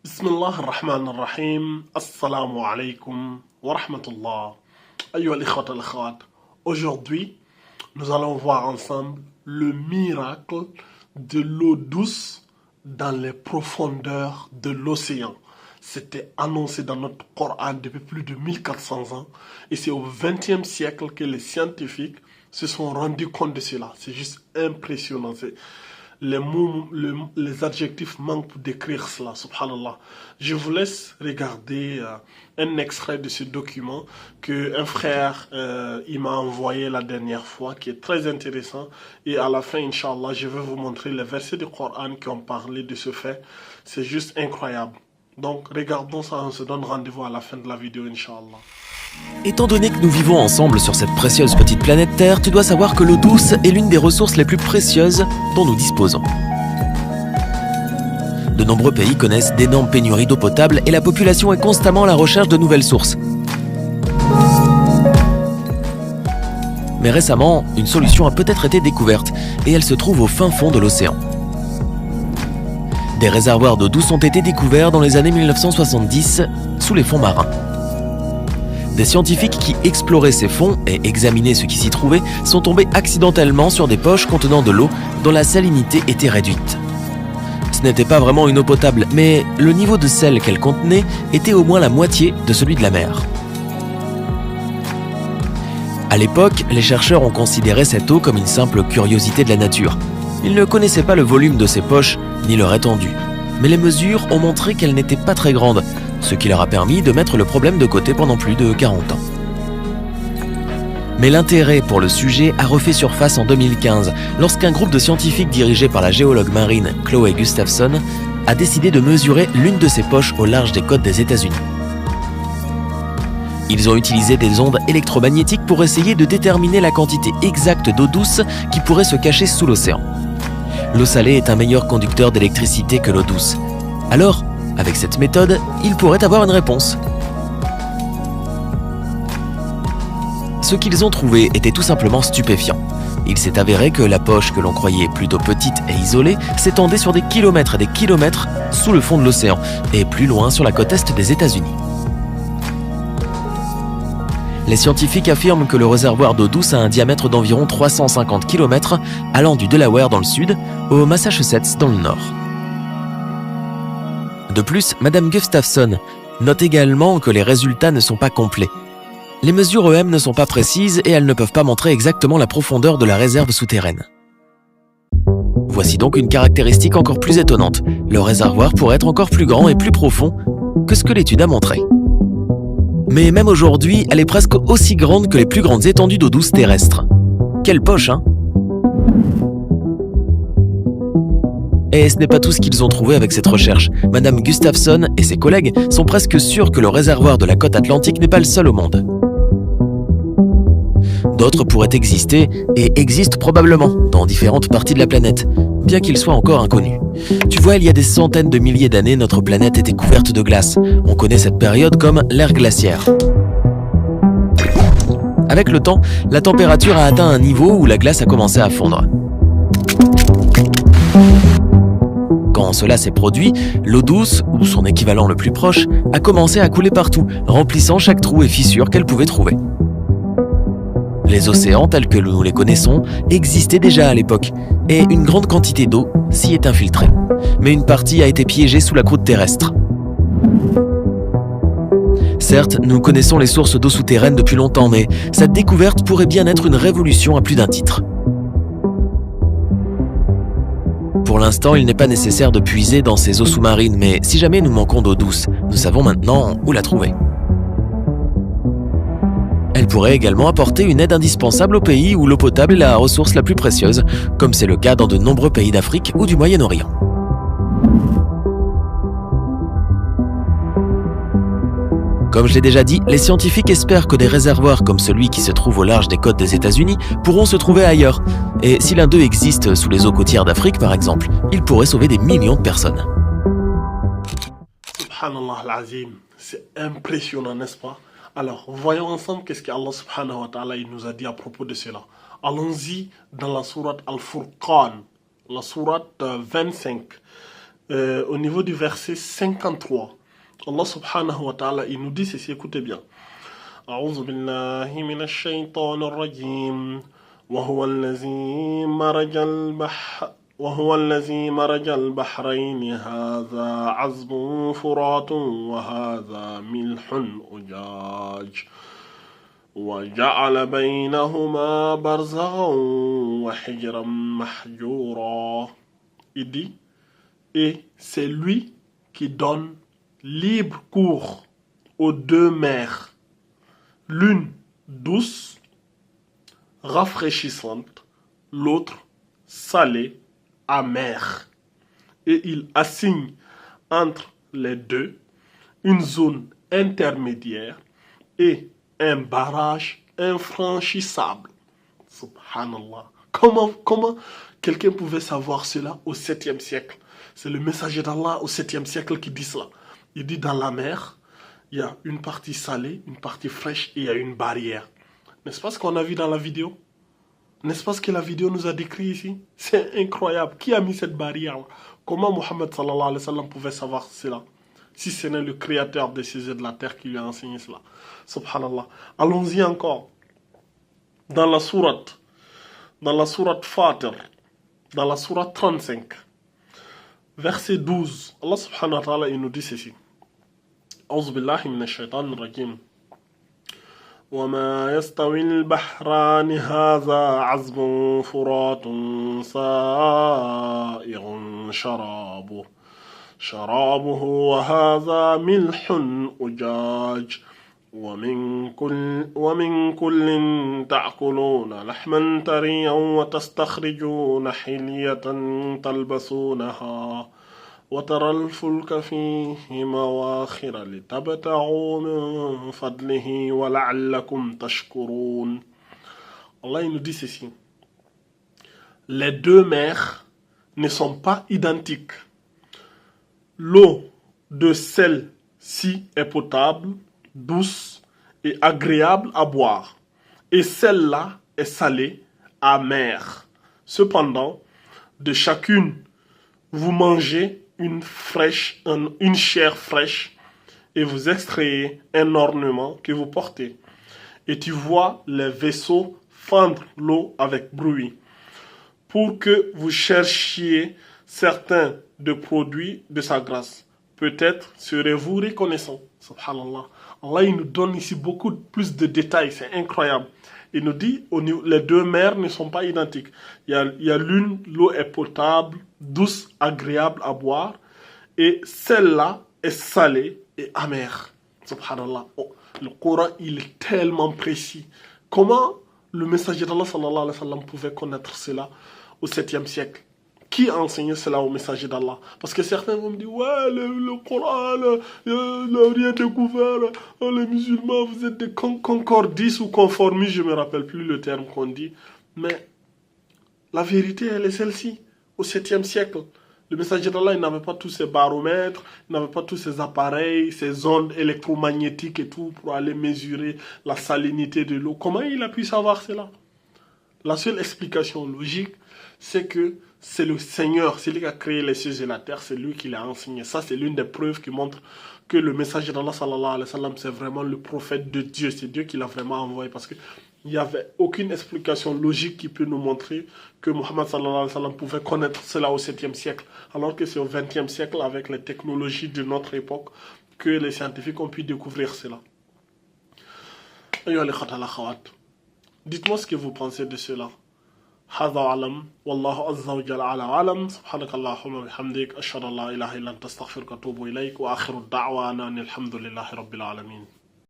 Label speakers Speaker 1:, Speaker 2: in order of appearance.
Speaker 1: Bismillah ar-Rahman ar-Rahim. Assalamu alaikum wa rahmatullah. Ayyuha al-ikhwat al-akhwat. Aujourd'hui, nous allons voir ensemble le miracle de l'eau douce dans les profondeurs de l'océan. C'était annoncé dans notre Coran depuis plus de 1400 ans. Et c'est au XXe siècle que les scientifiques se sont rendus compte de cela. C'est juste impressionnant. Les mots, les adjectifs manquent pour décrire cela, subhanallah. Je vous laisse regarder un extrait de ce document qu'un frère il m'a envoyé la dernière fois, qui est très intéressant. Et à la fin, Inch'Allah, je vais vous montrer les versets du Coran qui ont parlé de ce fait. C'est juste incroyable. Donc, regardons ça, on se donne rendez-vous à la fin de la vidéo, Inch'Allah.
Speaker 2: Étant donné que nous vivons ensemble sur cette précieuse petite planète Terre, tu dois savoir que l'eau douce est l'une des ressources les plus précieuses dont nous disposons. De nombreux pays connaissent d'énormes pénuries d'eau potable et la population est constamment à la recherche de nouvelles sources. Mais récemment, une solution a peut-être été découverte et elle se trouve au fin fond de l'océan. Des réservoirs d'eau douce ont été découverts dans les années 1970 sous les fonds marins. Des scientifiques qui exploraient ces fonds et examinaient ce qui s'y trouvait sont tombés accidentellement sur des poches contenant de l'eau dont la salinité était réduite. Ce n'était pas vraiment une eau potable, mais le niveau de sel qu'elle contenait était au moins la moitié de celui de la mer. À l'époque, les chercheurs ont considéré cette eau comme une simple curiosité de la nature. Ils ne connaissaient pas le volume de ces poches ni leur étendue, mais les mesures ont montré qu'elles n'étaient pas très grandes, ce qui leur a permis de mettre le problème de côté pendant plus de 40 ans. Mais l'intérêt pour le sujet a refait surface en 2015, lorsqu'un groupe de scientifiques dirigé par la géologue marine Chloé Gustafson a décidé de mesurer l'une de ces poches au large des côtes des États-Unis. Ils ont utilisé des ondes électromagnétiques pour essayer de déterminer la quantité exacte d'eau douce qui pourrait se cacher sous l'océan. L'eau salée est un meilleur conducteur d'électricité que l'eau douce. Alors, avec cette méthode, ils pourraient avoir une réponse. Ce qu'ils ont trouvé était tout simplement stupéfiant. Il s'est avéré que la poche que l'on croyait plutôt petite et isolée s'étendait sur des kilomètres et des kilomètres sous le fond de l'océan et plus loin sur la côte est des États-Unis. Les scientifiques affirment que le réservoir d'eau douce a un diamètre d'environ 350 km allant du Delaware dans le sud au Massachusetts dans le nord. De plus, Madame Gustafson note également que les résultats ne sont pas complets. Les mesures EM ne sont pas précises et elles ne peuvent pas montrer exactement la profondeur de la réserve souterraine. Voici donc une caractéristique encore plus étonnante. Le réservoir pourrait être encore plus grand et plus profond que ce que l'étude a montré. Mais même aujourd'hui, elle est presque aussi grande que les plus grandes étendues d'eau douce terrestres. Quelle poche, hein ? Et ce n'est pas tout ce qu'ils ont trouvé avec cette recherche. Madame Gustafson et ses collègues sont presque sûrs que le réservoir de la côte atlantique n'est pas le seul au monde. D'autres pourraient exister et existent probablement dans différentes parties de la planète, bien qu'ils soient encore inconnus. Tu vois, il y a des centaines de milliers d'années, notre planète était couverte de glace. On connaît cette période comme l'ère glaciaire. Avec le temps, la température a atteint un niveau où la glace a commencé à fondre. Quand cela s'est produit, l'eau douce, ou son équivalent le plus proche, a commencé à couler partout, remplissant chaque trou et fissure qu'elle pouvait trouver. Les océans, tels que nous les connaissons, existaient déjà à l'époque, et une grande quantité d'eau s'y est infiltrée. Mais une partie a été piégée sous la croûte terrestre. Certes, nous connaissons les sources d'eau souterraine depuis longtemps, mais cette découverte pourrait bien être une révolution à plus d'un titre. Pour l'instant, il n'est pas nécessaire de puiser dans ces eaux sous-marines, mais si jamais nous manquons d'eau douce, nous savons maintenant où la trouver. Elle pourrait également apporter une aide indispensable aux pays où l'eau potable est la ressource la plus précieuse, comme c'est le cas dans de nombreux pays d'Afrique ou du Moyen-Orient. Comme je l'ai déjà dit, les scientifiques espèrent que des réservoirs comme celui qui se trouve au large des côtes des États-Unis pourront se trouver ailleurs. Et si l'un d'eux existe sous les eaux côtières d'Afrique, par exemple, il pourrait sauver des millions de personnes.
Speaker 1: Subhanallah al-Azim, c'est impressionnant, n'est-ce pas? Alors, voyons ensemble qu'est-ce qu'Allah subhanahu wa ta'ala il nous a dit à propos de cela. Allons-y dans la sourate Al-Furqan, la sourate 25. au niveau du verset 53. Allah subhanahu wa ta'ala, il nous dit ceci, écoutez bien. أعوذ بالله من الشيطان الرجيم وهو الذي مرج البحرين هذا عذب فرات وهذا ملح أجاج وجعل بينهما برزخا وحجرا محجورا. Il dit, et c'est lui qui donne libre cours aux deux mers, l'une douce, rafraîchissante, l'autre salée, amère. Et il assigne entre les deux une zone intermédiaire et un barrage infranchissable. Subhanallah. Comment quelqu'un pouvait savoir cela au 7e siècle? C'est le messager d'Allah au 7e siècle qui dit cela. Il dit dans la mer, il y a une partie salée, une partie fraîche et il y a une barrière. N'est-ce pas ce qu'on a vu dans la vidéo? N'est-ce pas ce que la vidéo nous a décrit ici? C'est incroyable. Qui a mis cette barrière? Comment Mohammed sallallahu alayhi wa sallam pouvait savoir cela? Si ce n'est le créateur des cieux et de la terre qui lui a enseigné cela. Subhanallah. Allons-y encore. Dans la sourate Fatir, dans la sourate 35, verset 12, Allah subhanahu wa ta'ala, il nous dit ceci. أعوذ بالله من الشيطان الرجيم وما يستوي البحران هذا عذب فرات سائغ شرابه وهذا ملح أجاج ومن كل تأكلون لحما طريا وتستخرجون حلية تلبسونها وترى الفلك فيه مواخر لتبتغوا من فضله ولعلكم تشكرون. Allah il nous dit ceci. Les deux mers ne sont pas identiques. L'eau de celle-ci est potable, douce et agréable à boire, et celle-là est salée, amère. Cependant, de chacune, vous mangez une chair fraîche et vous extrayez un ornement que vous portez. Et tu vois les vaisseaux fendre l'eau avec bruit, pour que vous cherchiez certains de produits de sa grâce. Peut-être serez-vous reconnaissant. Subhanallah. Allah il nous donne ici beaucoup plus de détails, c'est incroyable. Il nous dit, les deux mers ne sont pas identiques. Il y a l'une, l'eau est potable, douce, agréable à boire, et celle-là est salée et amère. Subhanallah. Oh, le Coran, il est tellement précis. Comment le messager d'Allah sallallahu alayhi wa sallam pouvait connaître cela au 7e siècle? Qui a enseigné cela au messager d'Allah? Parce que certains vont me dire, ouais, le Coran, n'a rien découvert, les musulmans, vous êtes des concordistes ou conformistes, je ne me rappelle plus le terme qu'on dit. Mais la vérité, elle est celle-ci. Au 7e siècle, le messager d'Allah, il n'avait pas tous ces baromètres, il n'avait pas tous ces appareils, ces ondes électromagnétiques et tout pour aller mesurer la salinité de l'eau. Comment il a pu savoir cela? La seule explication logique, c'est que c'est le Seigneur, c'est lui qui a créé les cieux et la terre, c'est lui qui l'a enseigné. Ça, c'est l'une des preuves qui montre que le messager d'Allah sallallahu alayhi wa sallam, c'est vraiment le prophète de Dieu. C'est Dieu qui l'a vraiment envoyé, parce qu'il n'y avait aucune explication logique qui peut nous montrer que Muhammad sallallahu alayhi wa sallam pouvait connaître cela au 7e siècle, alors que c'est au 20e siècle, avec les technologies de notre époque, que les scientifiques ont pu découvrir cela. Dites-moi ce que vous pensez de cela. هذا أعلم والله عز وجل على أعلم سبحانك اللهم وبحمدك أشهد أن لا إله إلا أنت أستغفرك وأتوب إليك وآخر الدعوة أن الحمد لله رب العالمين.